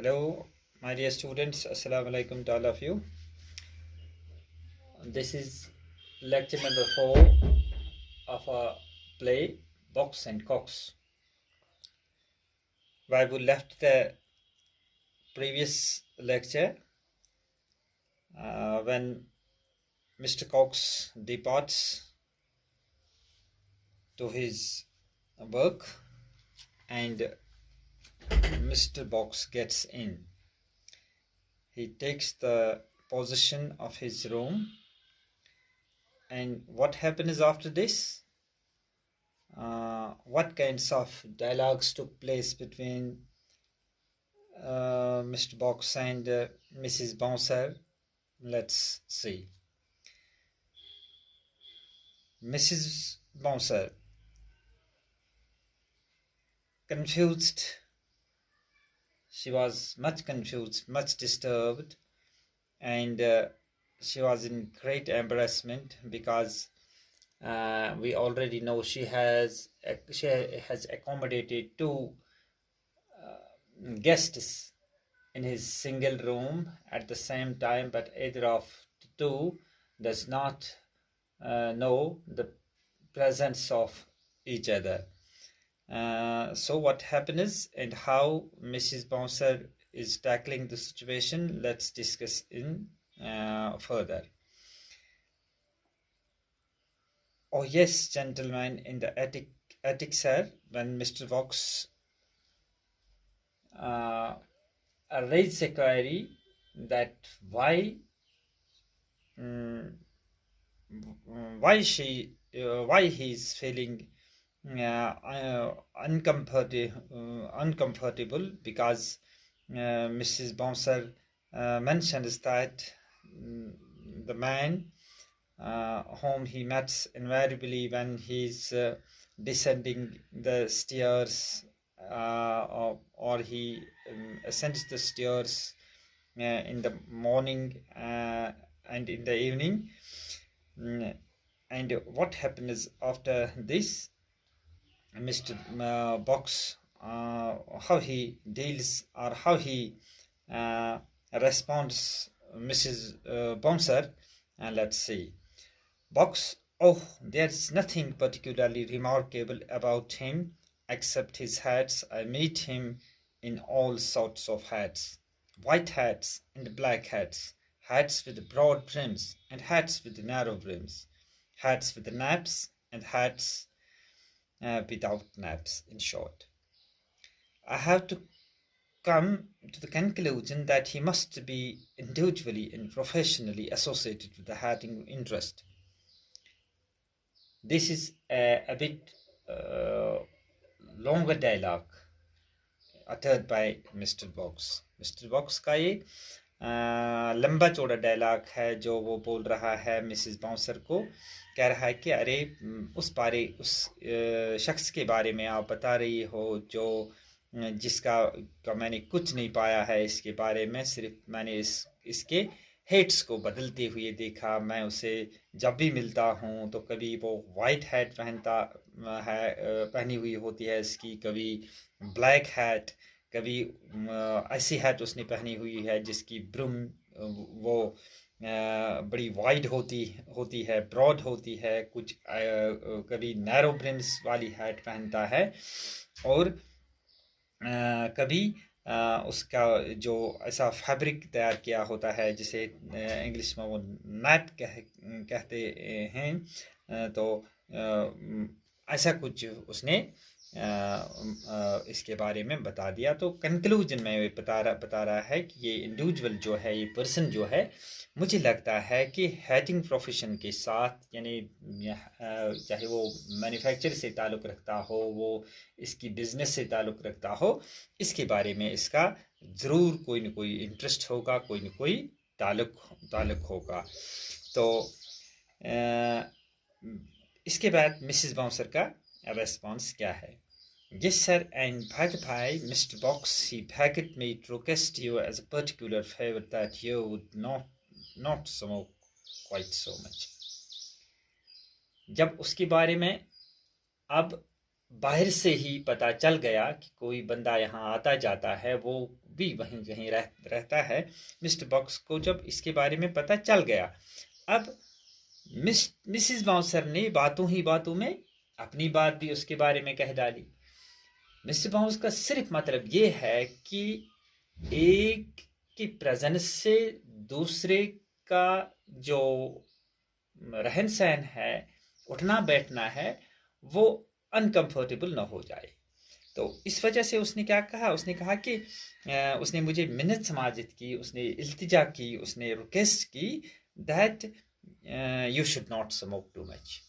Hello, my dear students. Assalamu alaikum to all of you. This is lecture number 4 of our play Box and Cox. Where we left the previous lecture when Mr. Cox departs to his work and Mr. Box gets in. He takes the possession of his room, and what happens after this? What kinds of dialogues took place between Mr. Box and Mrs. Bouncer? Let's see. Mrs. Bouncer, confused. She was much confused, much disturbed, and she was in great embarrassment because we already know she has accommodated two guests in his single room at the same time, but either of the two does not know the presence of each other. So what happens and how Mrs. Bouncer is tackling the situation, let's discuss in further. Oh yes, gentlemen in the attic, sir, when Mr. Box raised a query that why he's feeling uncomfortable because Mrs. Bouncer mentions that the man whom he met invariably when he's descending the stairs or he ascends the stairs in the morning and in the evening. And what happens after this? Mr. Box, how he deals or how he responds Mrs. Bouncer, and let's see. Box, oh, there's nothing particularly remarkable about him except his hats. I meet him in all sorts of hats. White hats and black hats, hats with broad brims and hats with narrow brims, hats with naps and hats without naps, in short. I have to come to the conclusion that he must be individually and professionally associated with the hatting interest. This is a bit longer dialogue uttered by Mr. Box. Mr. Box का ये लंबा चौड़ा dialogue है जो वो बोल रहा है मिसेस बाउंसर को, कह रहा है कि अरे उस शख्स के बारे में आप बता रही हो जो जिसका मैंने कुछ नहीं पाया है इसके बारे में, सिर्फ मैंने इसके हेड्स को बदलते हुए देखा। मैं उसे जब भी मिलता हूँ तो कभी वो वाइट हैट पहनी हुई होती है इसकी, कभी ब्लैक हैट, कभी ऐसी हैट उसने पहनी हुई है जिसकी ब्रूम वो बड़ी वाइड होती है, ब्रॉड होती है, कुछ कभी नैरो ब्रिम्स वाली हैट पहनता है, और कभी उसका जो ऐसा फैब्रिक तैयार किया होता है जिसे इंग्लिश में वो नेट कहते हैं, तो ऐसा कुछ उसने इसके बारे में बता दिया। तो कंक्लूजन में बता रहा है कि ये इंडिविजुअल जो है, ये पर्सन जो है, मुझे लगता है कि हैटिंग प्रोफेशन के साथ, यानी चाहे वो मैन्युफैक्चर से ताल्लुक़ रखता हो, वो इसकी बिजनेस से ताल्लुक़ रखता हो, इसके बारे में इसका ज़रूर कोई न कोई इंटरेस्ट होगा, कोई न कोई ताल्लुक़ होगा। तो इसके बाद मिसेस बाउंसर का रेस्पॉन्स क्या है? Yes sir, and by the by, Mr. Box, he begged me to request you as a particular favor that you would not smoke quite so much. जब उसके बारे में अब बाहर से ही पता चल गया कि कोई बंदा यहाँ आता जाता है, वो भी वहीं कहीं रहता है। मिस्टर बॉक्स को जब इसके बारे में पता चल गया, अब मिसिस बाउंसर ने बातों ही बातों में अपनी बात भी उसके बारे में कह डाली। मिस्टर बाउंस का सिर्फ मतलब ये है कि एक की प्रेजेंस से दूसरे का जो रहन सहन है, उठना बैठना है, वो अनकंफर्टेबल ना हो जाए। तो इस वजह से उसने क्या कहा, उसने कहा कि उसने मुझे मिन्नत समाजित की, उसने इल्तिजा की, उसने रिक्वेस्ट की that you should not smoke too much,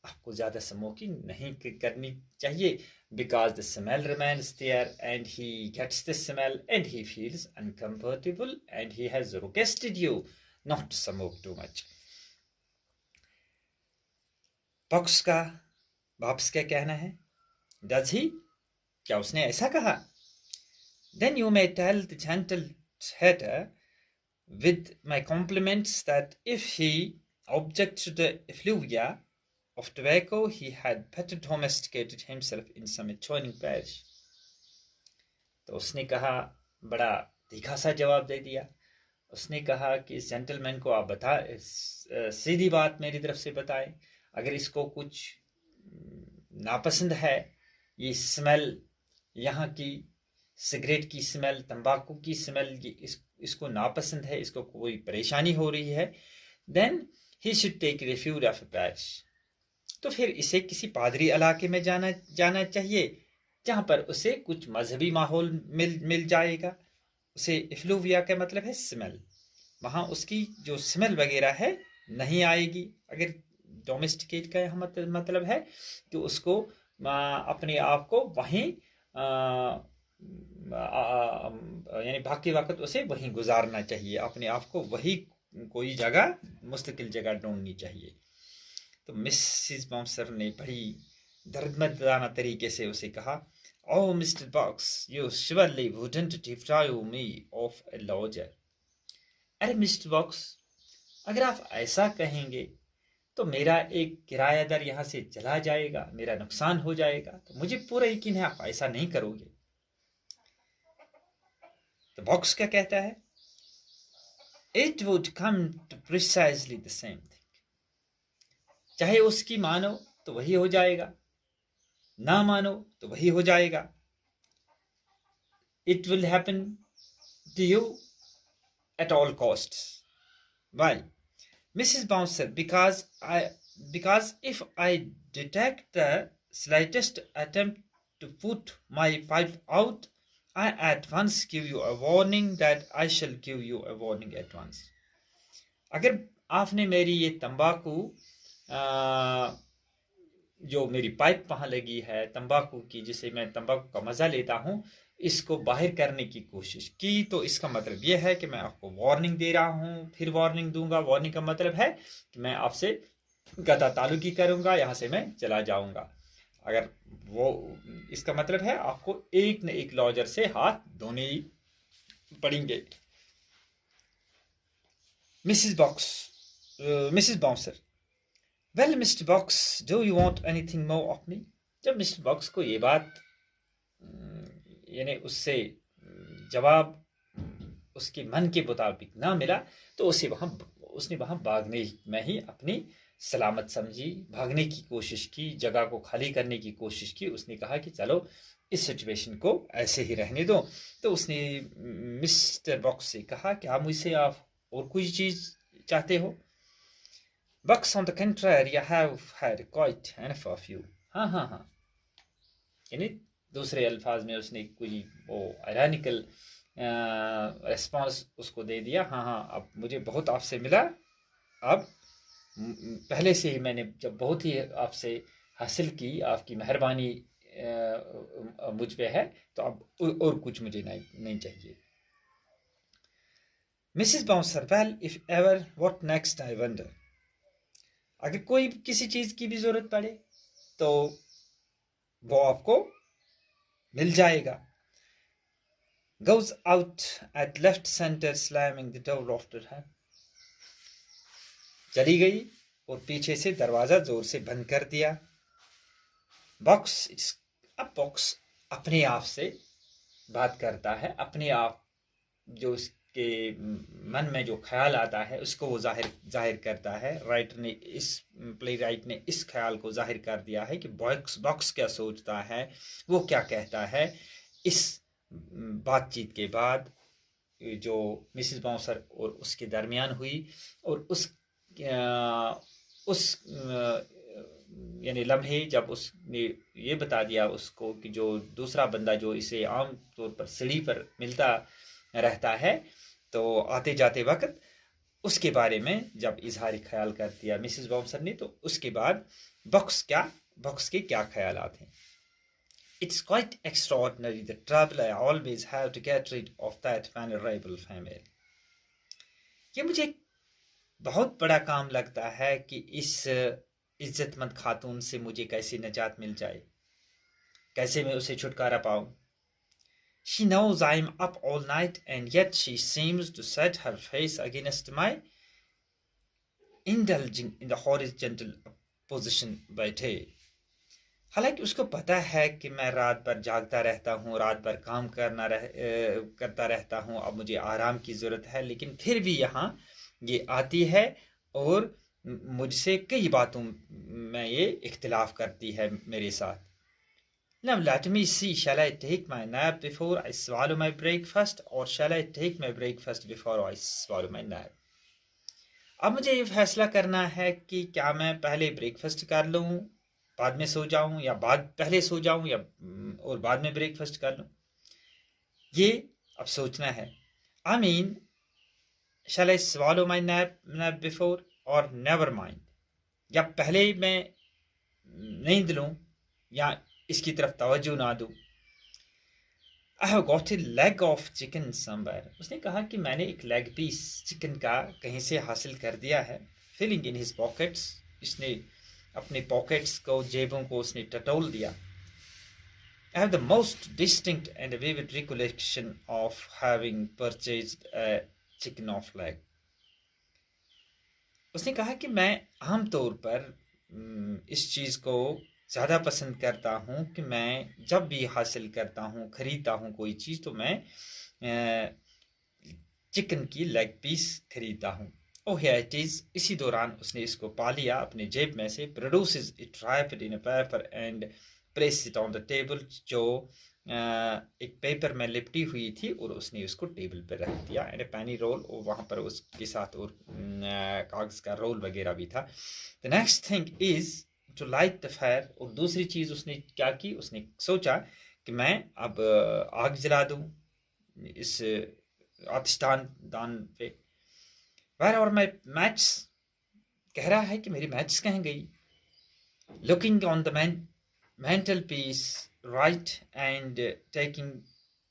आपको ज़्यादा स्मोकिंग नहीं करनी चाहिए, because the smell remains there and he gets the smell and he feels uncomfortable and he has requested you not to smoke too much. Box का वापस क्या कहना है, डज ही, क्या उसने ऐसा कहा? Then you may tell the gentle hatter with my compliments that if he objects to the effluvia of tobacco, he had better domesticated himself in some adjoining parish. तो उसने कहा, बड़ा तीखा सा जवाब दे दिया। उसने कहा कि इस जेंटलमैन को आप बता, सीधी बात मेरी तरफ से बताएं, अगर इसको कुछ नापसंद है, ये स्मेल, यहाँ की सिगरेट की स्मेल, तंबाकू की स्मेल, इसको नापसंद है, इसको कोई परेशानी हो रही है, then he should take refuge of a parish, तो फिर इसे किसी पादरी इलाके में जाना चाहिए, जहाँ पर उसे कुछ मजहबी माहौल मिल जाएगा। उसे इफ्लूविया का मतलब है स्मेल, वहाँ उसकी जो स्मेल वगैरह है नहीं आएगी। अगर डोमेस्टिकेट का यहाँ मतलब है कि उसको अपने आप को वहीं यानी बाकी वक्त उसे वहीं गुजारना चाहिए, अपने आप को वही कोई जगह, मुस्तकिल जगह ढूंढनी चाहिए। तो मिसिस बाउंसर ने बड़ी दर्दमंदाना तरीके से उसे कहा, oh mister Box, you surely wouldn't deprive me of a lodger. अरे मिस्टर बॉक्स, अगर आप ऐसा कहेंगे तो मेरा एक किरायादार यहाँ से चला जाएगा, मेरा नुकसान हो जाएगा। तो मुझे पूरा यकीन है आप ऐसा नहीं करोगे। तो बॉक्स क्या कहता है, it would come to precisely the same thing, चाहे उसकी मानो तो वही हो जाएगा, ना मानो तो वही हो जाएगा। It will happen to you at all costs. Why? Mrs. Bouncer, because if I detect the slightest attempt to put my pipe out, I at once give you a warning that I shall give you a warning at once. अगर आपने मेरी ये तंबाकू जो मेरी pipe वहाँ लगी है तंबाकू की, जिसे मैं तंबाकू का मज़ा लेता हूँ, इसको बाहर करने की कोशिश की, तो इसका मतलब यह है कि मैं आपको वार्निंग दे रहा हूँ, फिर वार्निंग दूंगा। वार्निंग का मतलब है कि मैं आपसे गदा तालुकी करूंगा, यहाँ से मैं चला जाऊंगा। अगर वो, इसका मतलब है आपको एक न एक लॉजर से हाथ धोने ही पड़ेंगे। Mrs bouncer, well mister box, do you want anything more of me? जब मिस्टर बॉक्स को ये बात यानी उससे जवाब उसके मन के मुताबिक ना मिला, तो उसने वहां भागने में ही अपनी सलामत समझी, भागने की कोशिश की, जगह को खाली करने की कोशिश की। उसने कहा कि चलो इस सिचुएशन को ऐसे ही रहने दो। तो उसने मिस्टर बॉक्स से कहा कि आप मुझसे आप और कोई चीज चाहते हो? Box on the contrary, I have had quite enough of you. हाँ हाँ हाँ, यानी दूसरे अल्फाज में उसने कोई वो आयरनिकल रिस्पॉन्स उसको दे दिया। हाँ हाँ, अब मुझे बहुत आपसे मिला, अब पहले से ही मैंने जब बहुत ही आपसे हासिल की, आपकी मेहरबानी मुझ पे है, तो अब और कुछ मुझे नहीं चाहिए। Mrs bouncer, well if ever what next I wonder, अगर कोई किसी चीज की भी जरूरत पड़े तो वो आपको मिल जाएगा। Goes out at left center, slamming the door after her. चली गई और पीछे से दरवाजा जोर से बंद कर दिया। बॉक्स, अब बॉक्स अपने आप से बात करता है, अपने आप जो उसके मन में जो ख्याल आता है उसको वो जाहिर करता है। प्ले राइट ने इस ख्याल को जाहिर कर दिया है कि बॉक्स क्या सोचता है, वो क्या कहता है। इस बातचीत के बाद जो मिसेस बाउंसर और उसके दरमियान हुई, और उस यानी लम्हे जब उसने ये बता दिया उसको कि जो दूसरा बंदा जो इसे आम तौर पर सीढ़ी पर मिलता रहता है तो आते जाते वक्त, उसके बारे में जब इजहार ख्याल कर दिया मिसेस बाउंसर ने, तो उसके बाद बॉक्स के क्या ख्यालात हैं। It's quite extraordinary the trouble I always have to get rid of that venerable female. ये मुझे बहुत बड़ा काम लगता है कि इस इज्जतमंद खातून से मुझे कैसे निजात मिल जाए, कैसे मैं उसे छुटकारा पाऊं। She knows I'm up all night and yet she seems to set her face against my indulging in the horizontal position बैठे। हालांकि उसको पता है कि मैं रात भर जागता रहता हूँ, रात भर काम करता रहता हूँ, अब मुझे आराम की ज़रूरत है, लेकिन फिर भी यहाँ ये आती है और मुझसे कई बातों में ये इख्तिलाफ करती है मेरे साथ। Now let me see, shall I take my nap before I swallow my breakfast or shall I take my breakfast before I swallow my nap? अब मुझे ये फैसला करना है कि क्या मैं पहले ब्रेकफास्ट कर लूँ, बाद में सो जाऊं, या पहले सो जाऊं या और बाद में ब्रेकफास्ट कर लूं। ये अब सोचना है। I mean, shall I swallow my nap before or never mind? या पहले मैं नींद लूं या इसकी तरफ तवज्जो ना दूं। I have got a leg of chicken somewhere. उसने कहा कि मैंने एक लेग पीस चिकन का कहीं से हासिल कर दिया है। Filling in his pockets, इसने अपने पॉकेट्स को, जेबों को उसने टटोल दिया। I have the most distinct and vivid recollection of having purchased a chicken of leg. उसने कहा कि मैं आम तौर पर इस चीज़ को ज़्यादा पसंद करता हूँ कि मैं जब भी हासिल करता हूँ, खरीदता हूँ कोई चीज़, तो मैं चिकन की लेग पीस खरीदता हूँ। Oh here it is. इसी दौरान उसने इसको पा लिया अपने जेब में से, produces it wrapped in a paper and places it on the table, जो एक पेपर में लिपटी हुई थी और उसने उसको टेबल पर रख दिया। एंड पेनी रोल, और वहाँ पर उसके साथ और कागज का रोल वगैरह भी था। The next thing is to light the fire. और दूसरी चीज़ उसने क्या की, उसने सोचा कि मैं अब आग जला दूँ इस आतिशदान दान पे। Where are my matches? कह रहा है कि मेरी मैच कहाँ गई। Looking on the mantelpiece, right, and taking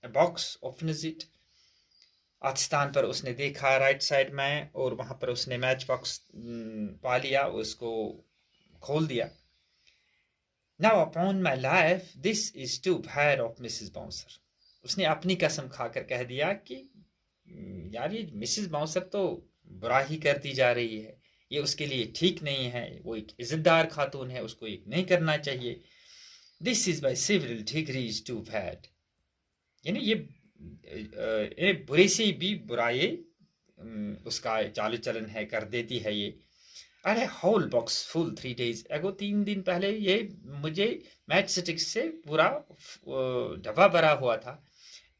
a box, opens it. आतिशदान पर उसने देखा राइट साइड में, और वहां पर उसने मैच बॉक्स पा लिया, उसको खोल दिया। Now upon my life, this is too bad of Mrs. Bouncer. उसने अपनी कसम खाकर कह दिया कि यार ये मिसेस बाउंसर तो बुरा ही करती जा रही है, ये उसके लिए ठीक नहीं है, वो एक इज्जतदार खातून है, उसको ये नहीं करना चाहिए। This is by several degrees too bad. यानी ये बुरे से भी बुराई उसका चालू चलन है, कर देती है ये। अरे whole box full 3 days ago, 3 दिन पहले ये मुझे मैच स्टिक्स से पूरा डब्बा भरा हुआ था।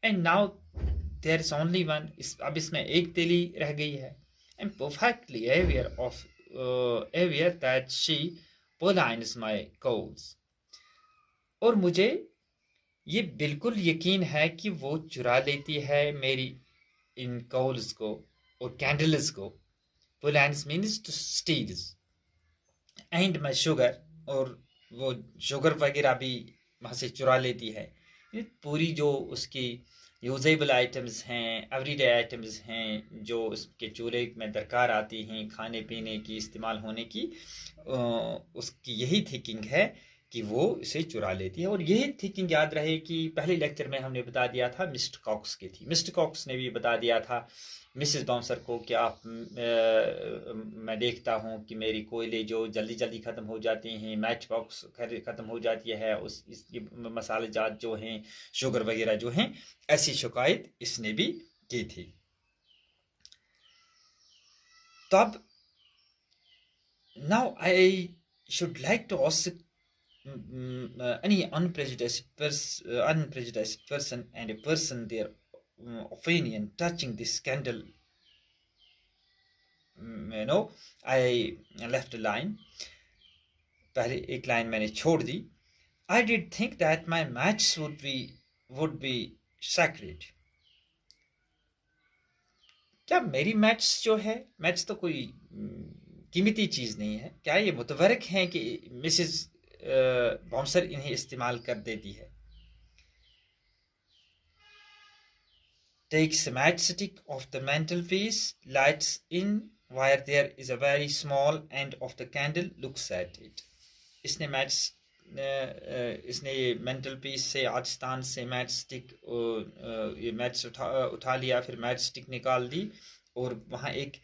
And now there is only one. अब इसमें एक तेली रह गई है। I'm perfectly aware that she pollines my coals. और मुझे ये बिल्कुल यकीन है कि वो चुरा लेती है मेरी इन coals को और candles को। Pollines means to steals. And my sugar, और वो शुगर वगैरह भी वहाँ से चुरा लेती है। पूरी जो उसकी यूजेबल आइटम्स हैं, एवरीडे आइटम्स हैं, जो उसके चूल्हे में दरकार आती हैं, खाने पीने की, इस्तेमाल होने की, उसकी यही थिंकिंग है कि वो इसे चुरा लेती है। और यही थिंकिंग याद रहे कि पहले लेक्चर में हमने बता दिया था मिस्टर कॉक्स की थी। मिस्टर कॉक्स ने भी बता दिया था मिसेस बाउंसर को कि मैं देखता हूँ कि मेरी कोयले जो जल्दी जल्दी ख़त्म हो जाती हैं, मैच बॉक्स ख़त्म हो जाती है, मसाले जात जो हैं, शुगर वगैरह जो हैं, ऐसी शिकायत इसने भी की थी। तब now I should like to ask any unprejudiced person and a person their opinion touching this scandal. I left a line, पहले एक लाइन मैंने छोड़ दी. I did think that my match would be sacred. क्या मेरी maths जो है, maths तो कोई कीमती चीज़ नहीं है, क्या ये मुतबरक हैं कि मिसेस बॉम्सर इन्हें इस्तेमाल कर देती है? Takes a matchstick off the mantelpiece, lights in where there is a very small end of the candle, looks at it. इसने मेंटल पीस से, आजस्तान से मैच स्टिक, ये मैच उठा लिया, फिर मैच स्टिक निकाल दी और वहाँ एक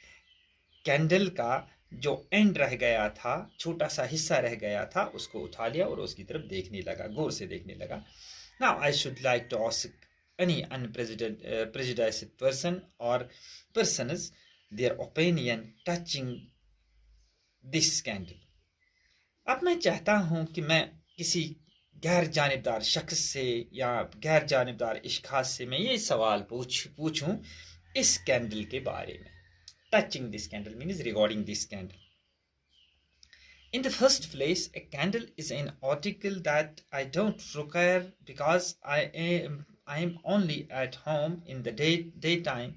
कैंडल का जो एंड रह गया था, छोटा सा हिस्सा रह गया था, उसको उठा लिया और उसकी तरफ देखने लगा, गौर से देखने लगा. Now I should like to ask any unprejudiced person or persons their opinion touching this scandal. अब मैं चाहता हूं कि मैं किसी गैर जानिबदार शख्स से या गैर जानिबदार इश्खास से मैं ये सवाल पूछूं इस स्कैंडल के बारे में. Touching this scandal means regarding this scandal. In the first place, a candle is an article that I don't require because I am only at home in the daytime,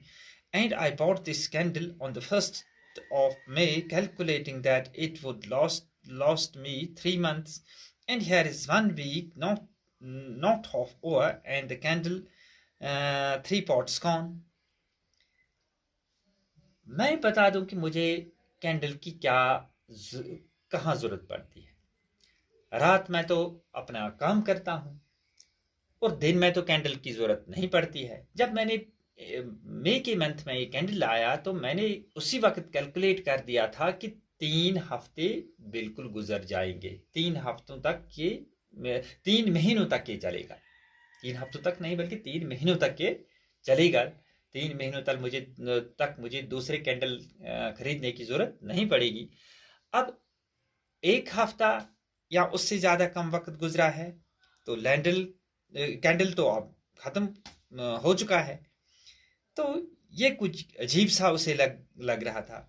and I bought this candle on the 1st of May, calculating that it would last me 3 months, and here is 1 week not half over, and the candle 3 parts gone. मैं बता दूं कि मुझे candle की कहाँ जरूरत पड़ती है. रात में तो अपना काम करता हूं और दिन में तो कैंडल की जरूरत नहीं पड़ती है. जब मैंने मई के मंथ में ये कैंडल आया तो मैंने उसी वक्त कैलकुलेट कर दिया था कि 3 हफ्ते बिल्कुल गुजर जाएंगे. 3 हफ्तों तक ये 3 महीनों तक ये चलेगा. 3 हफ्तों तक नहीं बल्कि 3 महीनों तक ये चलेगा. 3 महीनों तक मुझे दूसरे कैंडल खरीदने की जरूरत नहीं पड़ेगी. अब 1 हफ्ता या उससे ज्यादा कम वक्त गुजरा है तो कैंडल तो अब खत्म हो चुका है. तो ये कुछ अजीब सा उसे लग रहा था.